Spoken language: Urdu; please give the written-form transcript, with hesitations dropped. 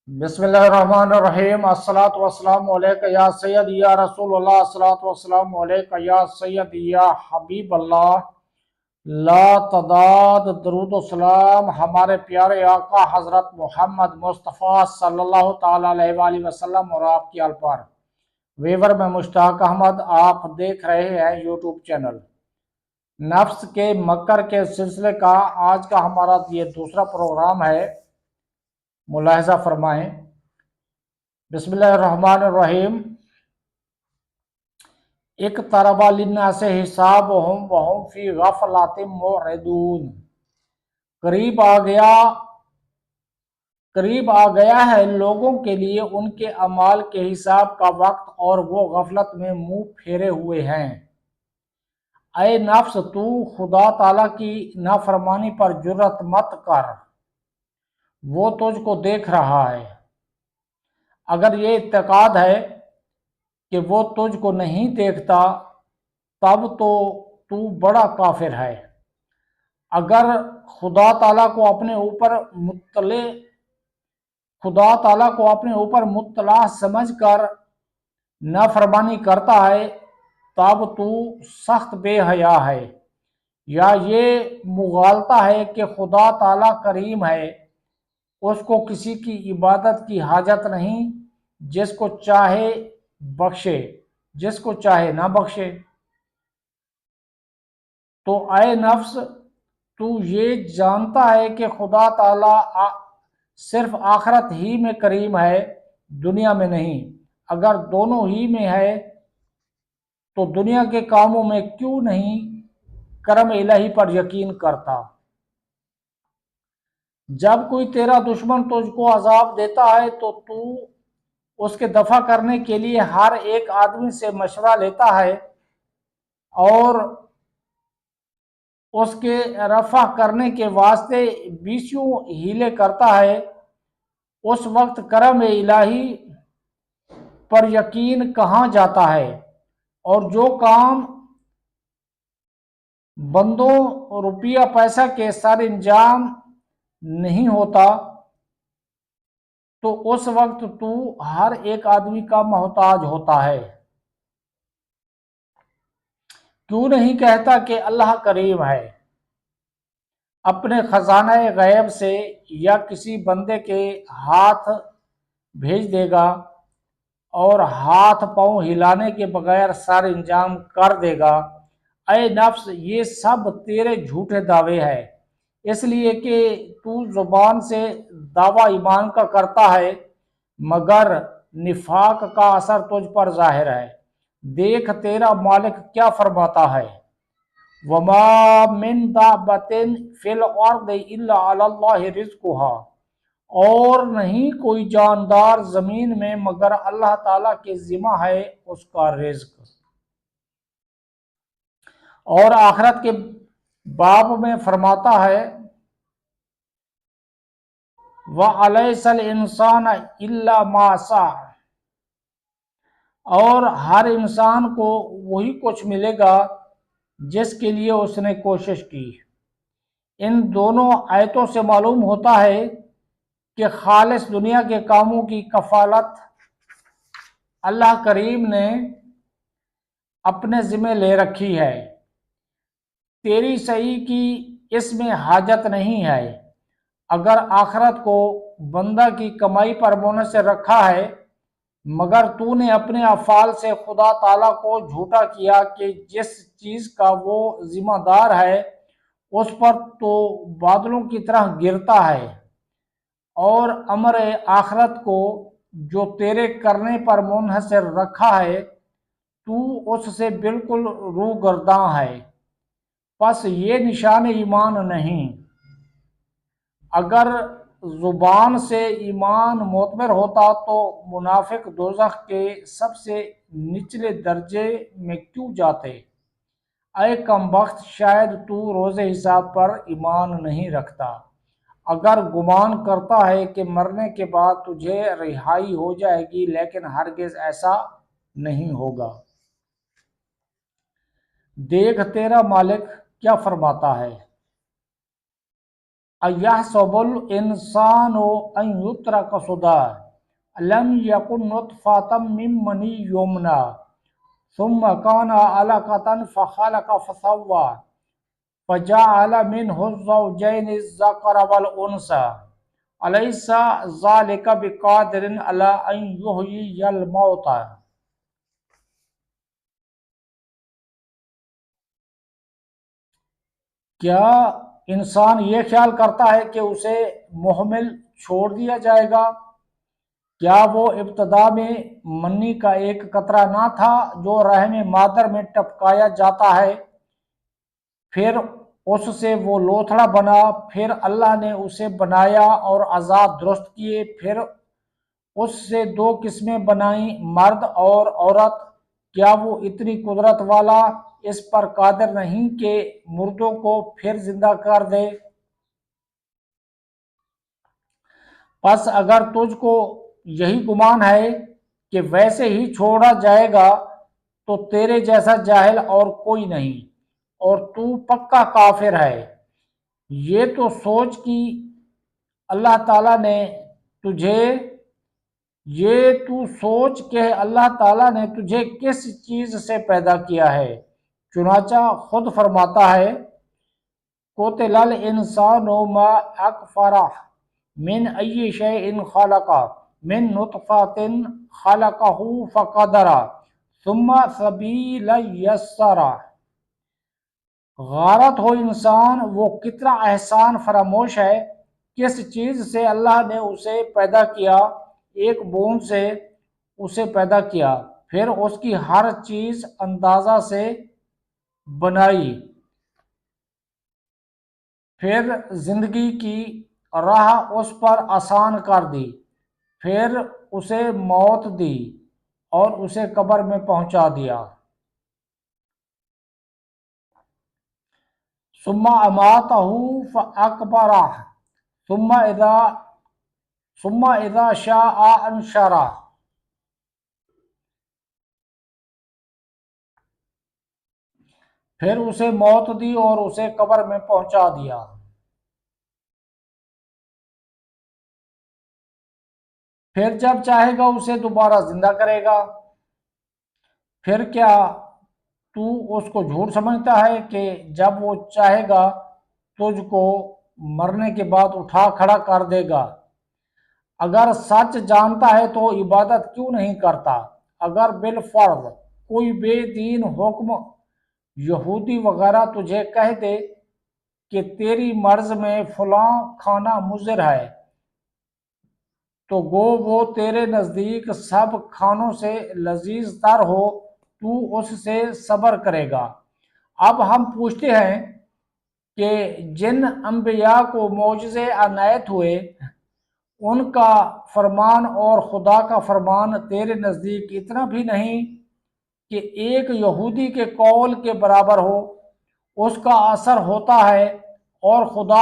بسم اللہ الرحمن الرحیم۔ الصلاۃ والسلام علیک یا سید یا رسول اللہ، الصلاۃ والسلام علیک یا سید یا حبیب اللہ۔ لا تعداد درود و سلام ہمارے پیارے آقا حضرت محمد مصطفیٰ صلی اللہ تعالیٰ علیہ وآلہ وسلم اور آپ کی آل پر۔ ویور میں مشتاق احمد، آپ دیکھ رہے ہیں یوٹیوب چینل۔ نفس کے مکر کے سلسلے کا آج کا ہمارا یہ دوسرا پروگرام ہے، ملاحظہ فرمائیں۔ بسم اللہ الرحمن الرحیم۔ اقترب للناس حسابهم وهم فی غفلۃ معرضون۔ قریب آ گیا ہے لوگوں کے لیے ان کے اعمال کے حساب کا وقت، اور وہ غفلت میں منہ پھیرے ہوئے ہیں۔ اے نفس، تو خدا تعالیٰ کی نافرمانی پر جرأت مت کر، وہ تجھ کو دیکھ رہا ہے۔ اگر یہ اعتقاد ہے کہ وہ تجھ کو نہیں دیکھتا، تب تو تو بڑا کافر ہے۔ اگر خدا تعالیٰ کو اپنے اوپر مطلع سمجھ کر نافرمانی کرتا ہے، تب تو سخت بے حیا ہے۔ یا یہ مغالطہ ہے کہ خدا تعالیٰ کریم ہے، اس کو کسی کی عبادت کی حاجت نہیں، جس کو چاہے بخشے، جس کو چاہے نہ بخشے۔ تو اے نفس، تو یہ جانتا ہے کہ خدا تعالیٰ صرف آخرت ہی میں کریم ہے، دنیا میں نہیں۔ اگر دونوں ہی میں ہے تو دنیا کے کاموں میں کیوں نہیں کرم الہی پر یقین کرتا؟ جب کوئی تیرا دشمن تجھ کو عذاب دیتا ہے تو اس کے دفع کرنے کے لیے ہر ایک آدمی سے مشورہ لیتا ہے اور اس کے رفع کرنے کے واسطے بیسیوں ہیلے کرتا ہے۔ اس وقت کرم الہی پر یقین کہاں جاتا ہے، اور جو کام بندوں روپیہ پیسہ کے سر انجام نہیں ہوتا، تو اس وقت تو ہر ایک آدمی کا محتاج ہوتا ہے۔ کیوں نہیں کہتا کہ اللہ کریم ہے؟ اپنے خزانہ غیب سے یا کسی بندے کے ہاتھ بھیج دے گا اور ہاتھ پاؤں ہلانے کے بغیر سر انجام کر دے گا۔ اے نفس، یہ سب تیرے جھوٹے دعوے ہیں، اس لیے کہ تو زبان سے دعویٰ ایمان کا کرتا ہے، مگر نفاق کا اثر تجھ پر ظاہر ہے۔ دیکھ تیرا مالک کیا فرماتا ہے۔ وَمَا مِن دَابَّةٍ فِي الْأَرْضِ إِلَّا عَلَى اللَّهِ رِزْقُهَا۔ اور نہیں کوئی جاندار زمین میں مگر اللہ تعالیٰ کے ذمہ ہے اس کا رزق۔ اور آخرت کے باب میں فرماتا ہے وَأَلَيْسَ الْإِنسَانَ إِلَّا مَا سَعَى۔ اور ہر انسان کو وہی کچھ ملے گا جس کے لیے اس نے کوشش کی۔ ان دونوں آیتوں سے معلوم ہوتا ہے کہ خالص دنیا کے کاموں کی کفالت اللہ کریم نے اپنے ذمہ لے رکھی ہے۔ تیری صحیح کی اس میں حاجت نہیں ہے۔ اگر آخرت کو بندہ کی کمائی پر منحصر رکھا ہے، مگر تو نے اپنے افعال سے خدا تعالیٰ کو جھوٹا کیا کہ جس چیز کا وہ ذمہ دار ہے اس پر تو بادلوں کی طرح گرتا ہے، اور امر آخرت کو جو تیرے کرنے پر منحصر رکھا ہے تو اس سے بالکل روگرداں ہے۔ پس یہ نشان ایمان نہیں۔ اگر زبان سے ایمان معتبر ہوتا تو منافق دوزخ کے سب سے نچلے درجے میں کیوں جاتے؟ اے کم بخت، شاید تو روز حساب پر ایمان نہیں رکھتا۔ اگر گمان کرتا ہے کہ مرنے کے بعد تجھے رہائی ہو جائے گی، لیکن ہرگز ایسا نہیں ہوگا۔ دیکھ تیرا مالک کیا فرماتا ہے۔ أَيَحْسَبُ الْإِنسَانُ أَنْ يُتْرَكَ سُدًى لَمْ يَكُنْ نُطْفَةً مِّن مَّنِيٍّ يُمْنَىٰ ثُمَّ كَانَ عَلَقَةً فَخَلَقَ فَسَوَّىٰ فَجَعَلَ مِنْهُ الزَّوْجَيْنِ الذَّكَرَ وَالْأُنثَىٰ أَلَيْسَ ذَٰلِكَ بِقَادِرٍ عَلَىٰ أَن يُحْيِيَ الْمَوْتَىٰ۔ کیا انسان یہ خیال کرتا ہے کہ اسے محمل چھوڑ دیا جائے گا؟ کیا وہ ابتدا میں منی کا ایک قطرہ نہ تھا جو رحم مادر میں ٹپکایا جاتا ہے، پھر اس سے وہ لوتھڑا بنا، پھر اللہ نے اسے بنایا اور اعضاء درست کیے، پھر اس سے دو قسمیں بنائیں، مرد اور عورت۔ کیا وہ اتنی قدرت والا اس پر قادر نہیں کہ مردوں کو پھر زندہ کر دے؟ پس اگر تجھ کو یہی گمان ہے کہ ویسے ہی چھوڑا جائے گا تو تیرے جیسا جاہل اور کوئی نہیں، اور تو پکا کافر ہے۔ یہ تو سوچ کہ اللہ تعالیٰ نے تجھے کس چیز سے پیدا کیا ہے۔ چنانچہ خود فرماتا ہے قُتِلَ الْإِنسَانُ مَا أَكْفَرَهُ مِنْ أَيِّ شَيْءٍ خَلَقَهُ مِنْ نُطْفَةٍ خَلَقَهُ فَقَدَرَهُ ثُمَّ السَّبِيلَ يَسَّرَهُ۔ غارت ہو انسان، وہ کتنا احسان فراموش ہے، کس چیز سے اللہ نے اسے پیدا کیا، ایک بوند سے اسے پیدا کیا، پھر اس کی ہر چیز اندازہ سے بنائی، پھر زندگی کی راہ اس پر آسان کر دی، پھر اسے موت دی اور اسے قبر میں پہنچا دیا۔ ثم اماتہ فاقبرہ ثم اذا شاء انشرہ۔ پھر اسے موت دی اور اسے قبر میں پہنچا دیا۔ پھر جب چاہے گا اسے دوبارہ زندہ کرے گا۔ پھر کیا تو اس کو جھوٹ سمجھتا ہے کہ جب وہ چاہے گا تجھ کو مرنے کے بعد اٹھا کھڑا کر دے گا؟ اگر سچ جانتا ہے تو عبادت کیوں نہیں کرتا؟ اگر بالفرض کوئی بے دین حکم یہودی وغیرہ تجھے کہہ دے کہ تیری مرض میں فلاں کھانا مضر ہے، تو گو وہ تیرے نزدیک سب کھانوں سے لذیذ تر ہو، تو اس سے صبر کرے گا۔ اب ہم پوچھتے ہیں کہ جن انبیاء کو معجزے عنایت ہوئے، ان کا فرمان اور خدا کا فرمان تیرے نزدیک اتنا بھی نہیں کہ ایک یہودی کے قول کے برابر ہو؟ اس کا اثر ہوتا ہے اور خدا